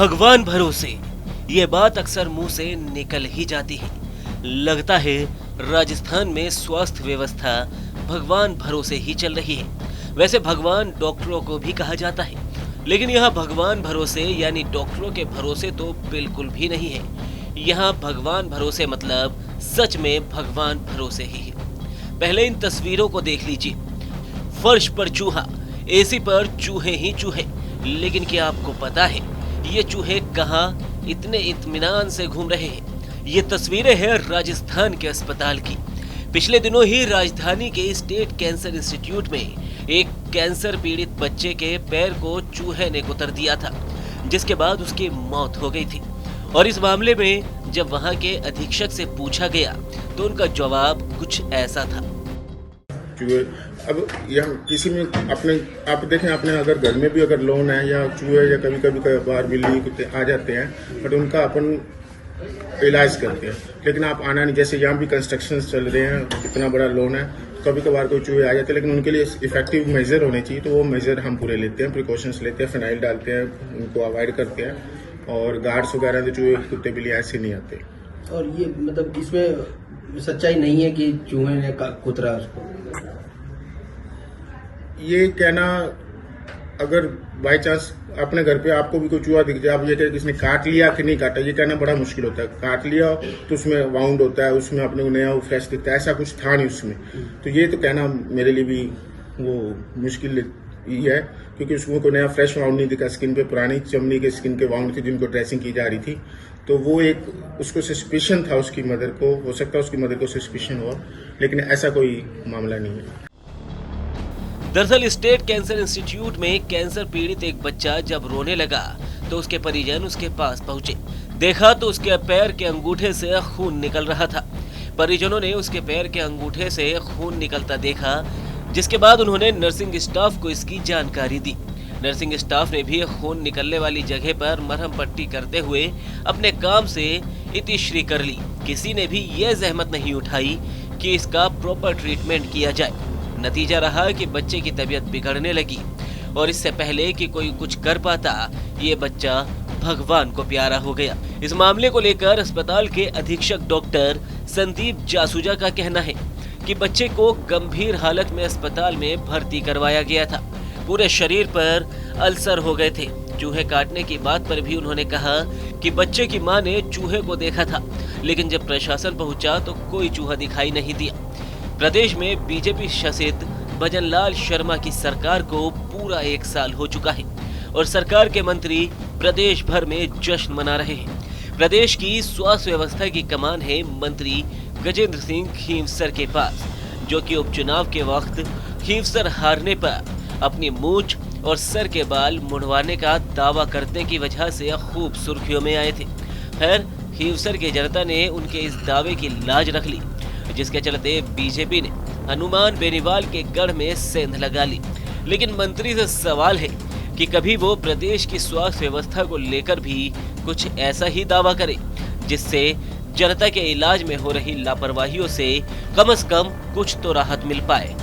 भगवान भरोसे, ये बात अक्सर मुंह से निकल ही जाती है। लगता है राजस्थान में स्वास्थ्य व्यवस्था भगवान भरोसे ही चल रही है। वैसे भगवान डॉक्टरों को भी कहा जाता है, लेकिन यहाँ भगवान भरोसे यानी डॉक्टरों के भरोसे तो बिल्कुल भी नहीं है। यहाँ भगवान भरोसे मतलब सच में भगवान भरोसे ही है। पहले इन तस्वीरों को देख लीजिए। फर्श पर चूहा, एसी पर चूहे ही चूहे। लेकिन क्या आपको पता है ये चूहे कहाँ इतने इत्मीनान से घूम रहे हैं? ये तस्वीरें हैं राजस्थान के अस्पताल की। पिछले दिनों ही राजधानी के स्टेट कैंसर इंस्टीट्यूट में एक कैंसर पीड़ित बच्चे के पैर को चूहे ने कुतर दिया था, जिसके बाद उसकी मौत हो गई थी। और इस मामले में जब वहां के अधीक्षक से पूछा गया तो उनका जवाब कुछ ऐसा था। चूहे अब यहाँ किसी में अपने आप देखें, अपने अगर घर में भी अगर लोन है या चूहे या कभी कभी बाहर बिल्ली कुत्ते आ जाते हैं, बट उनका अपन इलाज करते हैं। लेकिन आप आना नहीं, जैसे यहाँ भी कंस्ट्रक्शन चल रहे हैं, इतना बड़ा लोन है, कभी कभार कोई चूहे आ जाते हैं, लेकिन उनके लिए इफेक्टिव मेजर होने चाहिए। तो वो मेजर हम पूरे लेते हैं, प्रिकॉशंस लेते हैं, फिनाइल डालते हैं, उनको अवॉइड करते हैं। और गार्ड्स वगैरह तो चूहे कुत्ते बिल्ली ऐसे नहीं आते। और ये मतलब इसमें सच्चाई नहीं है कि चूहे ने कुतरा उसको? ये कहना, अगर बाई चांस अपने घर पे आपको भी कोई चूहा दिख जाए, आप ये कहें किसने काट लिया कि नहीं काटा, ये कहना बड़ा मुश्किल होता है। काट लिया तो उसमें वाउंड होता है, उसमें अपने को नया फ्रेश दिखता है, ऐसा कुछ था नहीं उसमें। तो ये तो कहना मेरे लिए भी वो मुश्किल ही है, क्योंकि उसमें कोई नया फ्रेश वाउंड नहीं दिखा। स्किन पे पुरानी चमड़ी के स्किन के वाउंड थे जिनको ड्रेसिंग की जा रही थी। तो वो एक उसको सस्पिशन था, उसकी मदर को, हो सकता है उसकी मदर को सस्पिशन हो, लेकिन ऐसा कोई मामला नहीं है। दरअसल स्टेट कैंसर इंस्टीट्यूट में कैंसर पीड़ित एक बच्चा जब रोने लगा तो उसके परिजन उसके पास पहुंचे। देखा तो उसके पैर के अंगूठे से खून निकल रहा था। परिजनों ने उसके पैर के अंगूठे से खून निकलता देखा, जिसके बाद उन्होंने नर्सिंग स्टाफ को इसकी जानकारी दी। नर्सिंग स्टाफ ने भी खून निकलने वाली जगह पर मरहम पट्टी करते हुए अपने काम से इतिश्री कर ली। किसी ने भी यह जहमत नहीं उठाई कि इसका प्रॉपर ट्रीटमेंट किया जाए। नतीजा रहा कि बच्चे की तबीयत बिगड़ने लगी और इससे पहले कि कोई कुछ कर पाता, ये बच्चा भगवान को प्यारा हो गया। इस मामले को लेकर अस्पताल के अधीक्षक डॉक्टर संदीप जासूजा का कहना है कि बच्चे को गंभीर हालत में अस्पताल में भर्ती करवाया गया था। पूरे शरीर पर अल्सर हो गए थे। चूहे काटने की बात पर भी उन्होंने कहा कि बच्चे की मां ने चूहे को देखा था, लेकिन जब प्रशासन पहुंचा तो कोई चूहा दिखाई नहीं दिया। प्रदेश में बीजेपी शासित भजनलाल शर्मा की सरकार को पूरा 1 साल हो चुका है और सरकार के मंत्री प्रदेश भर में जश्न मना रहे हैं। प्रदेश की स्वास्थ्य व्यवस्था की कमान है मंत्री गजेंद्र सिंह खींवसर के पास, जो कि उपचुनाव के वक्त खींवसर हारने पर अपनी मूंछ और सर के बाल मुड़वाने का दावा करने की वजह से खूब सुर्खियों में आए थे। खैर, खींवसर की जनता ने उनके इस दावे की लाज रख ली, जिसके चलते बीजेपी ने हनुमान बेनीवाल के गढ़ में सेंध लगा ली। लेकिन मंत्री से सवाल है कि कभी वो प्रदेश की स्वास्थ्य व्यवस्था को लेकर भी कुछ ऐसा ही दावा करे जिससे जनता के इलाज में हो रही लापरवाहियों से कम कुछ तो राहत मिल पाए।